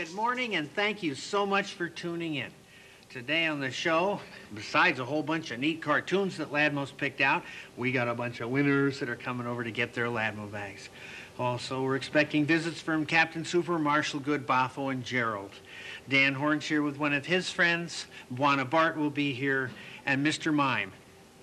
good morning, and thank you so much for tuning in. Today on the show, besides a whole bunch of neat cartoons that Ladmo's picked out, we got a bunch of winners that are coming over to get their Ladmo bags. Also, we're expecting visits from Captain Super, Marshall Good, Boffo, and Gerald. Dan Horn's here with one of his friends. Buana Bart will be here, and Mr. Mime.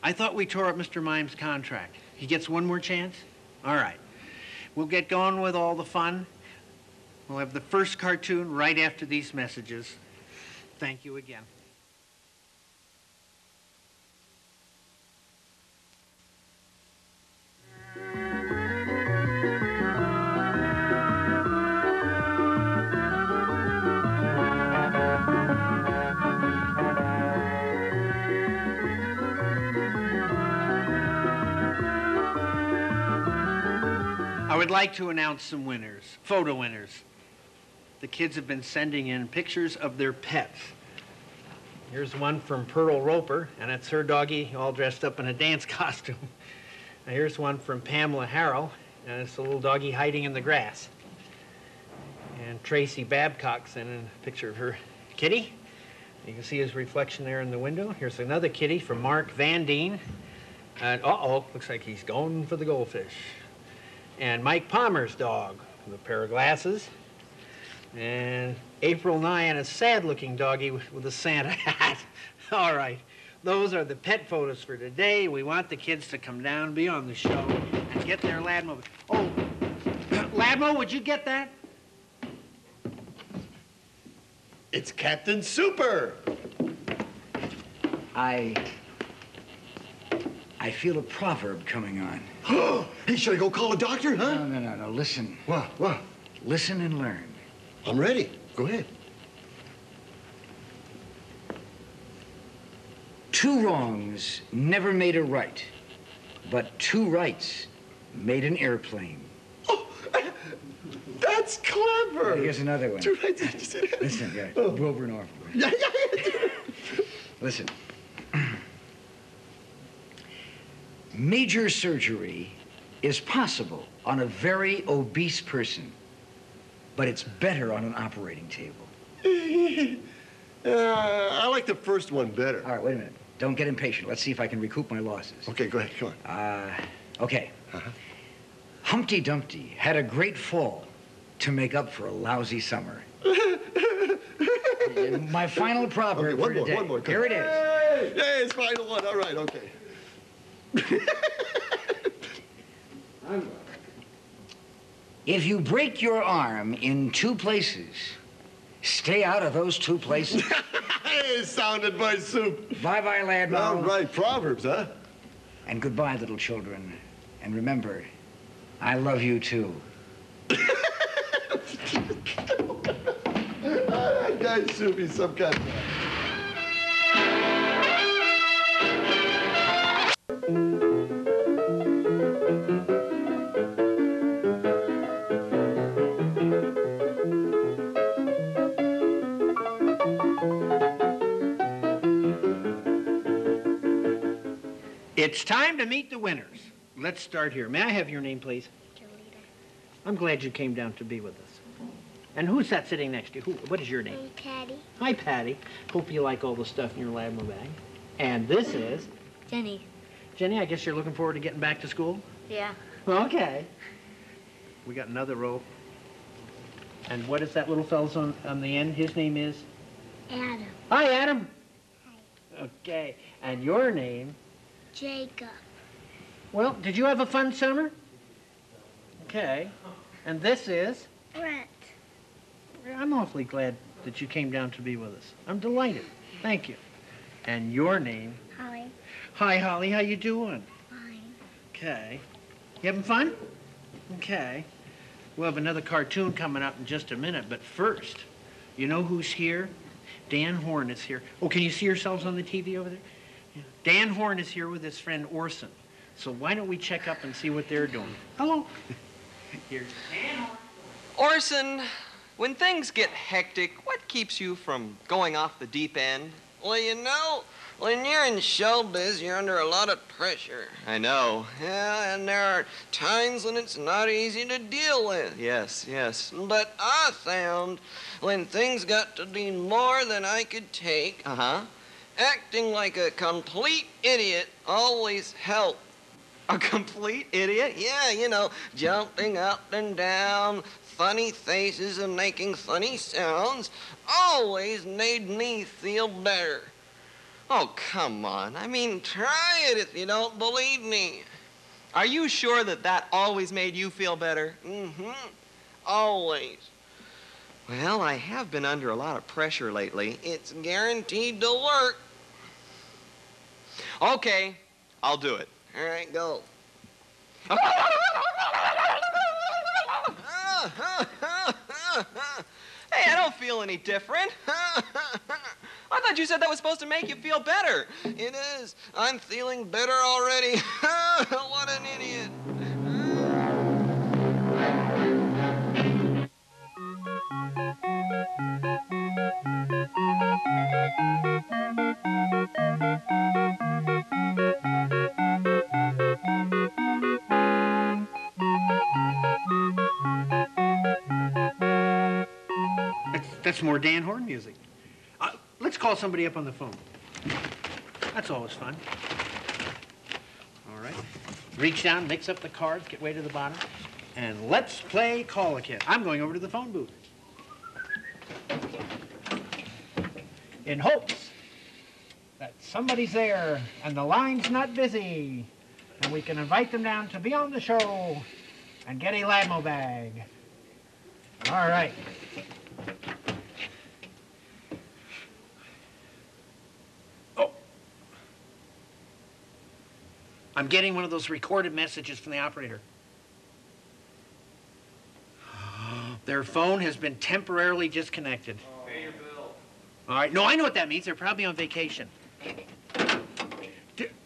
I thought we tore up Mr. Mime's contract. He gets one more chance? All right. We'll get going with all the fun. We'll have the first cartoon right after these messages. Thank you again. I would like to announce some winners, photo winners. The kids have been sending in pictures of their pets. Here's one from Pearl Roper, and it's her doggie all dressed up in a dance costume. Now here's one from Pamela Harrell, and it's a little doggie hiding in the grass. And Tracy Babcock sent in a picture of her kitty. You can see his reflection there in the window. Here's another kitty from Mark Van Deen. And uh-oh, looks like he's going for the goldfish. And Mike Palmer's dog with a pair of glasses. And April Nye and a sad-looking doggie with a Santa hat. All right, those are the pet photos for today. We want the kids to come down, be on the show, and get their Ladmo. Oh, Ladmo, would you get that? It's Captain Super. I feel a proverb coming on. Hey, should I go call a doctor, huh? No. Listen. What? Listen and learn. I'm ready. Go ahead. 2 wrongs never made a right, but 2 rights made an airplane. Oh, that's clever. Here's another one. 2 rights. Listen, yeah, Oh. over and over. Yeah. Listen. Major surgery is possible on a very obese person, but it's better on an operating table. I like the first one better. All right, wait a minute. Don't get impatient. Let's see if I can recoup my losses. Okay, go ahead. Come on. Okay. Humpty Dumpty had a great fall to make up for a lousy summer. My final proverb for today. One more. Here it is. Hey, it's final one. All right, okay. If you break your arm in 2 places, stay out of those 2 places. Hey, sounded by Soup. Bye-bye, Ladmo. All right, Proverbs, huh? And goodbye, little children. And remember, I love you too. That guy's Soup, he's some kind of guy. It's time to meet the winners. Let's start here. May I have your name, please? Jolita. I'm glad you came down to be with us. And who's that sitting next to you? What is your name? I'm Patty. Hi, Patty. Hope you like all the stuff in your Ladmo bag. And this is? Jenny. Jenny, I guess you're looking forward to getting back to school? Yeah. Okay. We got another row. And what is that little fellow's on the end? His name is? Adam. Hi, Adam. Hi. Okay. And your name? Jacob. Well, did you have a fun summer? Okay. And this is? Brett. I'm awfully glad that you came down to be with us. I'm delighted. Thank you. And your name? Holly. Hi, Holly. How you doing? Fine. Okay. You having fun? Okay. We'll have another cartoon coming up in just a minute, but first, you know who's here? Dan Horn is here. Oh, can you see yourselves on the TV over there? Yeah. Dan Horn is here with his friend Orson. So why don't we check up and see what they're doing? Hello. Here's Dan Horn. Orson, when things get hectic, what keeps you from going off the deep end? Well, you know, When you're in showbiz, you're under a lot of pressure. I know. Yeah, and there are times when it's not easy to deal with. Yes, yes. But I found when things got to be more than I could take, acting like a complete idiot always helped. A complete idiot? Yeah, you know, jumping up and down, funny faces and making funny sounds always made me feel better. Oh, come on. I mean, try it if you don't believe me. Are you sure that that always made you feel better? Mm-hmm. Always. Well, I have been under a lot of pressure lately. It's guaranteed to work. Okay, I'll do it. All right, go. Hey, I don't feel any different. I thought you said that was supposed to make you feel better. It is. I'm feeling better already. What an idiot. That's more Dan Horn music. Let's call somebody up on the phone. That's always fun. All right. Reach down, mix up the cards, get way to the bottom, and let's play Call a Kid. I'm going over to the phone booth. In hopes that somebody's there and the line's not busy, and we can invite them down to be on the show and get a Ladmo bag. All right. I'm getting one of those recorded messages from the operator. Their phone has been temporarily disconnected. Pay your bill. All right. No, I know what that means. They're probably on vacation.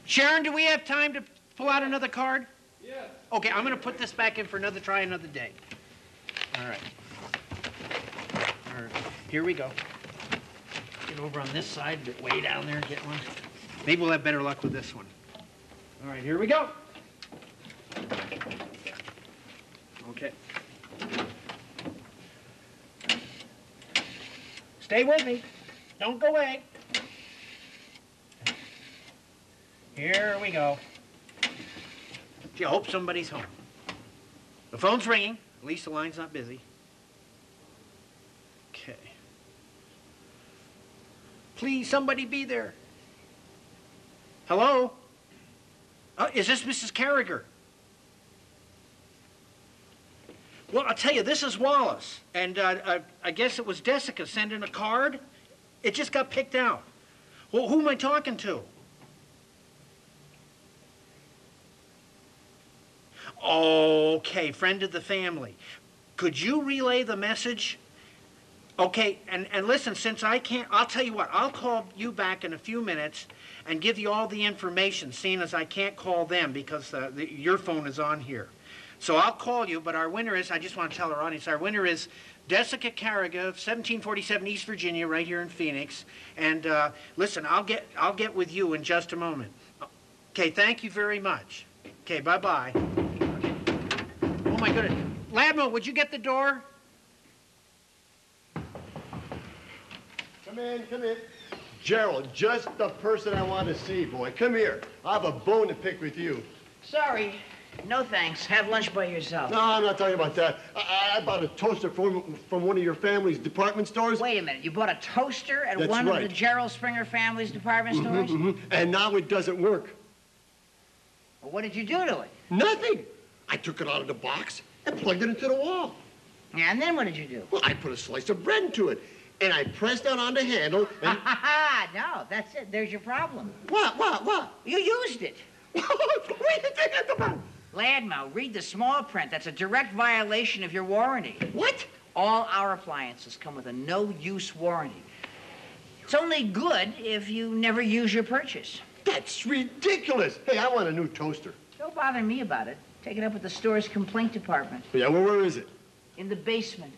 Sharon, do we have time to pull out another card? Yes. Okay, I'm going to put this back in for another try another day. All right. All right. Here we go. Get over on this side, get way down there and get one. Maybe we'll have better luck with this one. All right, here we go. Okay. Stay with me. Don't go away. Here we go. Gee, I hope somebody's home. The phone's ringing. At least the line's not busy. Okay. Please, somebody be there. Hello? Is this Mrs. Carragher? Well, I'll tell you, this is Wallace. And I guess it was Jessica sending a card. It just got picked out. Well, who am I talking to? Okay, friend of the family. Could you relay the message? Okay, and listen, since I can't, I'll tell you what, I'll call you back in a few minutes and give you all the information, seeing as I can't call them because your phone is on here. So I'll call you, but our winner is, I just want to tell our audience, our winner is Jessica Carragher of 1747 East Virginia, right here in Phoenix. And listen, I'll get with you in just a moment. Okay, thank you very much. Okay, bye-bye. Okay. Oh, my goodness. Ladmo, would you get the door? Come in, come in. Gerald, just the person I want to see, boy. Come here. I have a bone to pick with you. Sorry. No thanks. Have lunch by yourself. No, I'm not talking about that. I bought a toaster from one of your family's department stores. Wait a minute. You bought a toaster at That's one right. of the Gerald Springer family's department stores? And now it doesn't work. Well, what did you do to it? Nothing. I took it out of the box and plugged it into the wall. Yeah, and then what did you do? Well, I put a slice of bread into it. And I pressed down on the handle and... No, that's it. There's your problem. What? You used it. What do you think it's about? Ladmo, read the small print. That's a direct violation of your warranty. What? All our appliances come with a no-use warranty. It's only good if you never use your purchase. That's ridiculous. Hey, I want a new toaster. Don't bother me about it. Take it up with the store's complaint department. Yeah, well, where is it? In the basement.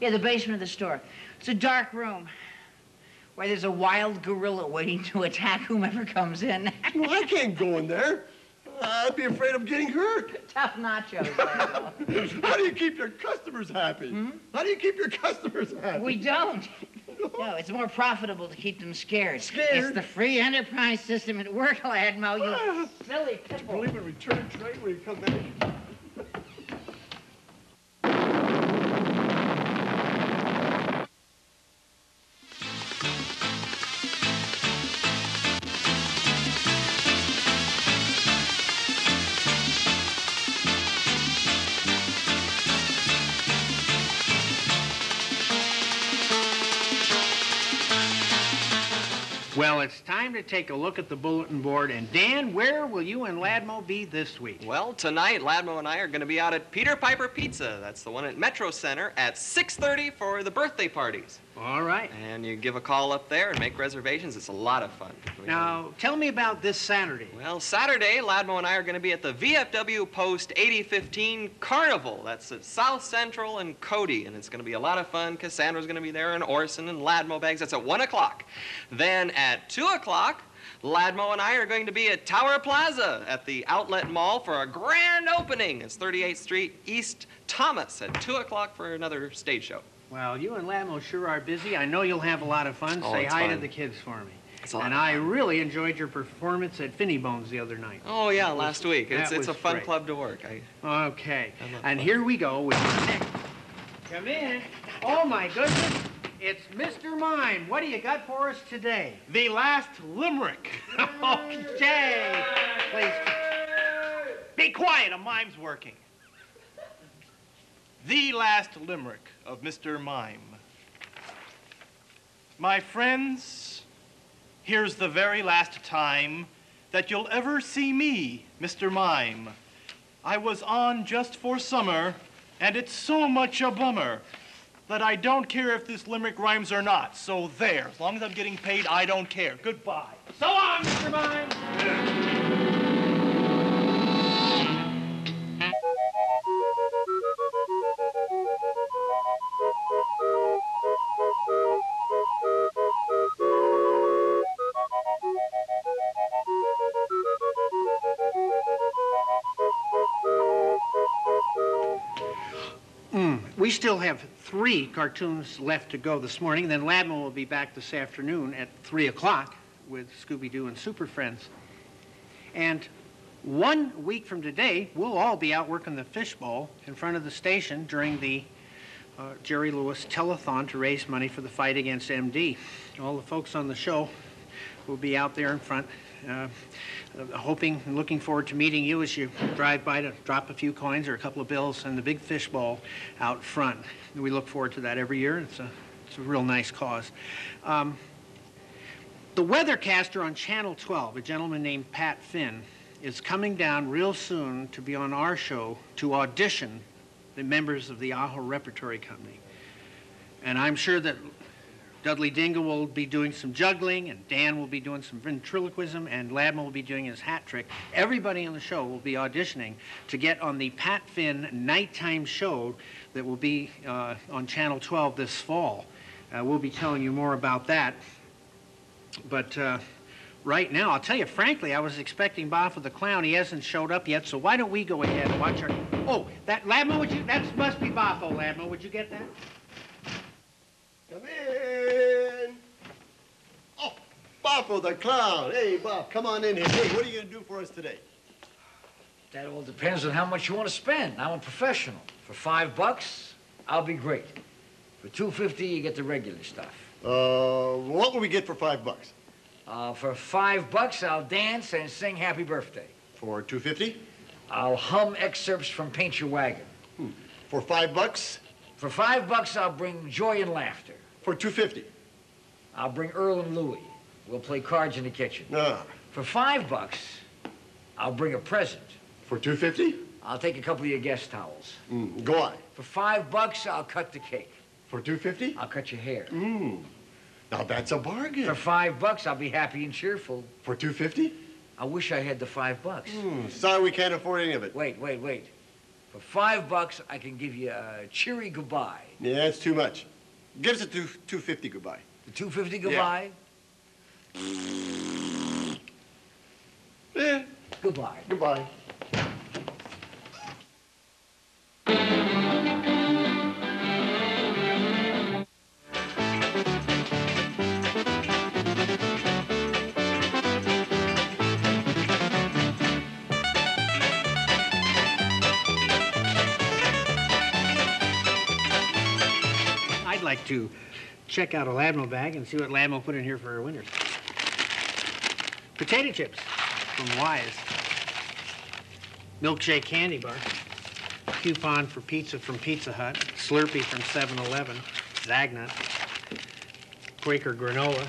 Yeah, the basement of the store. It's a dark room. Why, there's a wild gorilla waiting to attack whomever comes in. Well, I can't go in there. I'd be afraid of getting hurt. Tough nachos, Ladmo. How do you keep your customers happy? How do you keep your customers happy? We don't. No, it's more profitable to keep them scared. Scared? It's the free enterprise system at work, Ladmo, you silly tipple. Believe in return trade when you come back. Well, it's time to take a look at the bulletin board. And Dan, where will you and Ladmo be this week? Well, tonight, Ladmo and I are going to be out at Peter Piper Pizza. That's the one at Metro Center at 6:30 for the birthday parties. All right. And you give a call up there and make reservations. It's a lot of fun. Now, tell me about this Saturday. Well, Saturday, Ladmo and I are going to be at the VFW Post 8015 Carnival. That's at South Central and Cody, and it's going to be a lot of fun. Cassandra's going to be there, and Orson and Ladmo bags. That's at 1 o'clock. Then at 2 o'clock, Ladmo and I are going to be at Tower Plaza at the Outlet Mall for a grand opening. It's 38th Street East Thomas at 2 o'clock for another stage show. Well, you and Ladmo sure are busy. I know you'll have a lot of fun. Oh, Say it's hi to fun. the kids for me. It's a lot And of I fun. really enjoyed your performance at Finny Bones the other night. Oh, yeah, last week. It's was a fun great. club to work. Okay. I love And fun. here we go with the next. Come in. Oh, my goodness. It's Mr. Mime. What do you got for us today? The last limerick. Okay. Please. Be quiet, a mime's working. The last limerick of Mr. Mime. My friends, here's the very last time that you'll ever see me, Mr. Mime. I was on just for summer, and it's so much a bummer that I don't care if this limerick rhymes or not. So there, as long as I'm getting paid, I don't care. Goodbye. So long, Mr. Mime. We still have 3 cartoons left to go this morning. Then Ladmo will be back this afternoon at 3 o'clock with Scooby-Doo and Super Friends. And 1 week from today, we'll all be out working the fishbowl in front of the station during the Jerry Lewis telethon to raise money for the fight against MD. All the folks on the show will be out there in front, hoping and looking forward to meeting you as you drive by to drop a few coins or a couple of bills in the big fishbowl out front. We look forward to that every year. It's a real nice cause. The weathercaster on Channel 12, a gentleman named Pat Finn, is coming down real soon to be on our show to audition the members of the Aho Repertory Company. And I'm sure that Dudley Dingle will be doing some juggling, and Dan will be doing some ventriloquism, and Ladmo will be doing his hat trick. Everybody on the show will be auditioning to get on the Pat Finn nighttime show that will be on Channel 12 this fall. We'll be telling you more about that. But right now, I'll tell you frankly, I was expecting Baffa the Clown. He hasn't showed up yet, so why don't we go ahead and watch our... Oh, that Ladmo, that must be Baffa, Ladmo. Would you get that? Come in. Oh, Boffo the Clown. Hey, Bob, come on in here. Hey, what are you going to do for us today? That all depends on how much you want to spend. I'm a professional. For $5, I'll be great. For $2.50, you get the regular stuff. What will we get for $5? For $5, I'll dance and sing Happy Birthday. For $2.50? I'll hum excerpts from Paint Your Wagon. For $5? For $5, I'll bring joy and laughter. For $2.50? I'll bring Earl and Louie. We'll play cards in the kitchen. No. For $5, I'll bring a present. For $2.50? I'll take a couple of your guest towels. Go on. For $5, I'll cut the cake. For $2.50? I'll cut your hair. Now that's a bargain. For $5, I'll be happy and cheerful. For $2.50? I wish I had the $5. Sorry, we can't afford any of it. Wait. For $5, I can give you a cheery goodbye. Yeah, that's too much. Give us a $2.50 goodbye. The 250 goodbye? Yeah. Goodbye. Goodbye. I'd like to check out a Ladmo bag and see what Ladmo put in here for our winners. Potato chips from Wise. Milkshake candy bar. Coupon for pizza from Pizza Hut. Slurpee from 7-Eleven. Zagnut. Quaker granola.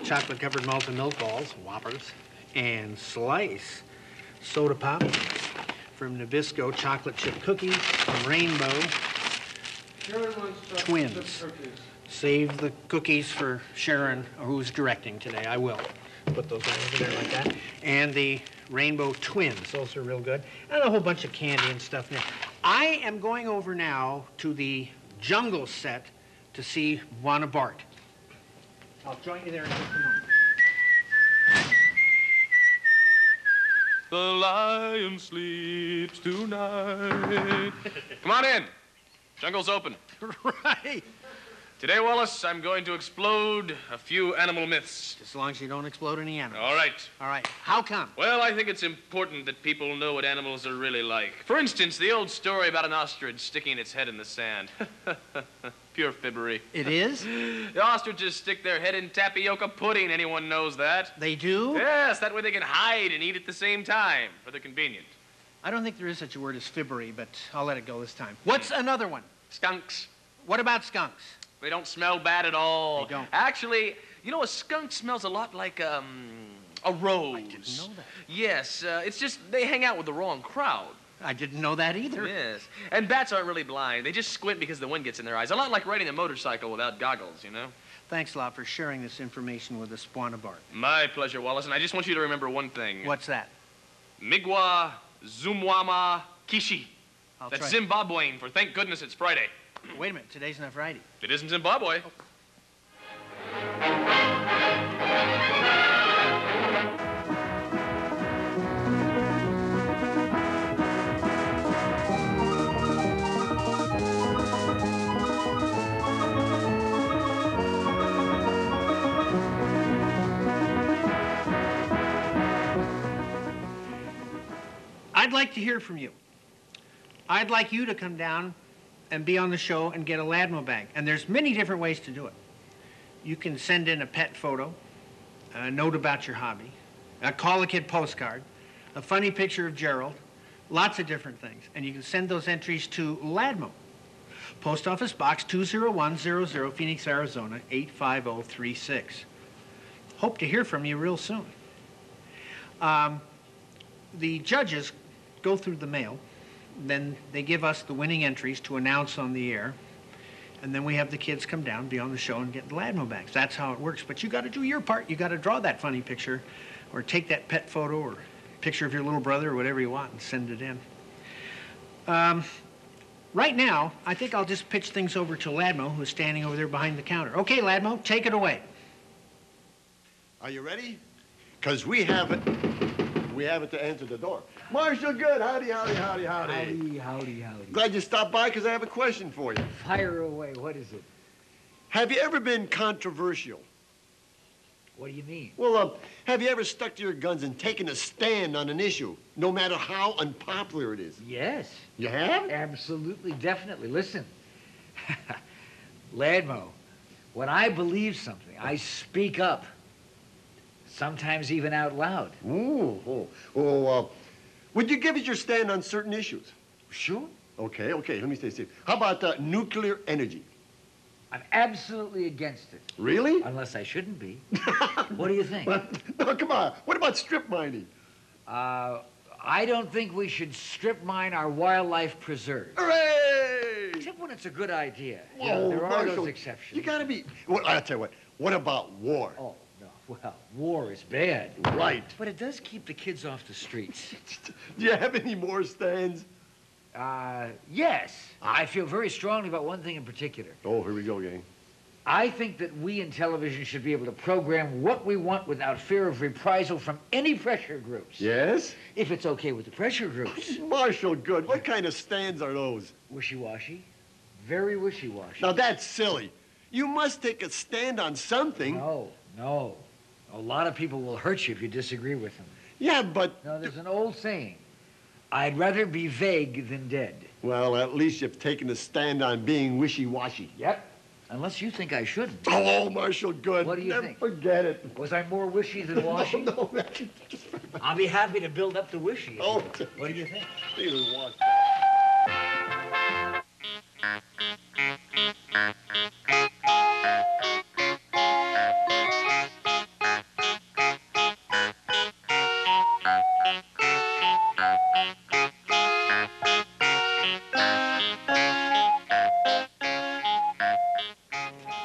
Chocolate-covered malted milk balls, Whoppers. And Slice soda pop from Nabisco chocolate chip cookies. From Rainbow. Twins. Save the cookies for Sharon, who's directing today. I will put those right over there like that. And the Rainbow Twins, those are real good. And a whole bunch of candy and stuff there. I am going over now to the jungle set to see Juana Bart. I'll join you there in just a moment. The lion sleeps tonight. Come on in. Jungle's open. Right. Today, Wallace, I'm going to explode a few animal myths. As long as you don't explode any animals. All right. All right. How come? Well, I think it's important that people know what animals are really like. For instance, the old story about an ostrich sticking its head in the sand. Pure fibbery. It is? The ostriches stick their head in tapioca pudding. Anyone knows that? They do? Yes, that way they can hide and eat at the same time, for they're convenient. I don't think there is such a word as fibbery, but I'll let it go this time. What's another one? Skunks. What about skunks? They don't smell bad at all. They don't. Actually, you know, a skunk smells a lot like a rose. I didn't know that. Yes, it's just they hang out with the wrong crowd. I didn't know that either. Yes. And bats aren't really blind. They just squint because the wind gets in their eyes. A lot like riding a motorcycle without goggles, you know? Thanks a lot for sharing this information with us, Juana Bart. My pleasure, Wallace. And I just want you to remember one thing. What's that? Migwa Zumwama Kishi. I'll That's try. Zimbabwean for thank goodness it's Friday. Wait a minute. Today's not Friday. It isn't Zimbabwe. I'd like to hear from you. I'd like you to come down and be on the show and get a Ladmo bag. And there's many different ways to do it. You can send in a pet photo, a note about your hobby, a Call a Kid postcard, a funny picture of Gerald, lots of different things. And you can send those entries to Ladmo, Post Office Box 20100, Phoenix, Arizona, 85036. Hope to hear from you real soon. The judges go through the mail. Then they give us the winning entries to announce on the air. And then we have the kids come down, be on the show, and get the Ladmo bags. That's how it works. But you got to do your part. You got to draw that funny picture or take that pet photo or picture of your little brother or whatever you want and send it in. Right now, I think I'll just pitch things over to Ladmo, who's standing over there behind the counter. Okay, Ladmo, take it away. Are you ready? Because we have it to answer the door. Marshal, good. Howdy, howdy, howdy, howdy. Howdy, howdy, howdy. Glad you stopped by because I have a question for you. Fire away. What is it? Have you ever been controversial? What do you mean? Well, have you ever stuck to your guns and taken a stand on an issue, no matter how unpopular it is? Yes. You have? Absolutely, definitely. Listen, Ladmo, when I believe something, I speak up. Sometimes even out loud. Ooh. Well, would you give us your stand on certain issues? Sure. Okay, let me stay safe. How about nuclear energy? I'm absolutely against it. Really? Unless I shouldn't be. What do you think? No, come on. What about strip mining? I don't think we should strip mine our wildlife preserves. Hooray! Except when it's a good idea. Whoa, Yeah, there are Marshal, those exceptions. You gotta be... Well, I'll tell you what. What about war? Oh, no. Well, war is bad. Right. But it does keep the kids off the streets. Do you have any more stands? Yes. I feel very strongly about one thing in particular. Oh, here we go, gang. I think that we in television should be able to program what we want without fear of reprisal from any pressure groups. Yes? If it's okay with the pressure groups. Marshall Good, what kind of stands are those? Wishy-washy. Very wishy-washy. Now, that's silly. You must take a stand on something. No. A lot of people will hurt you if you disagree with them. Yeah, but... No, there's an old saying. I'd rather be vague than dead. Well, at least you've taken a stand on being wishy-washy. Yep. Unless you think I shouldn't. Oh, Marshall Good. What do you Never think? Forget it. Was I more wishy than washy? No. I'll be happy to build up the wishy. Oh. What do you think? Even watch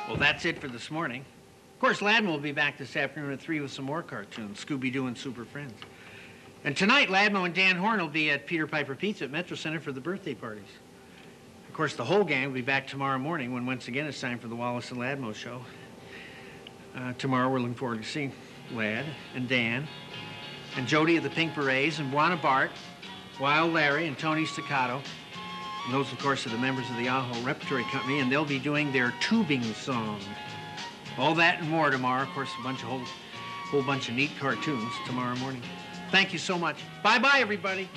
Well, that's it for this morning. Of course, Ladmo will be back this afternoon at 3 with some more cartoons, Scooby-Doo and Super Friends. And tonight, Ladmo and Dan Horn will be at Peter Piper Pizza at Metro Center for the birthday parties. Of course, the whole gang will be back tomorrow morning when once again it's time for the Wallace and Ladmo show. Tomorrow, we're looking forward to seeing Lad and Dan and Jody of the Pink Berets and Buana Bart, Wild Larry and Tony Staccato. And those, of course, are the members of the Aho Repertory Company, and they'll be doing their tubing song. All that and more tomorrow. Of course, whole bunch of neat cartoons tomorrow morning. Thank you so much. Bye-bye, everybody.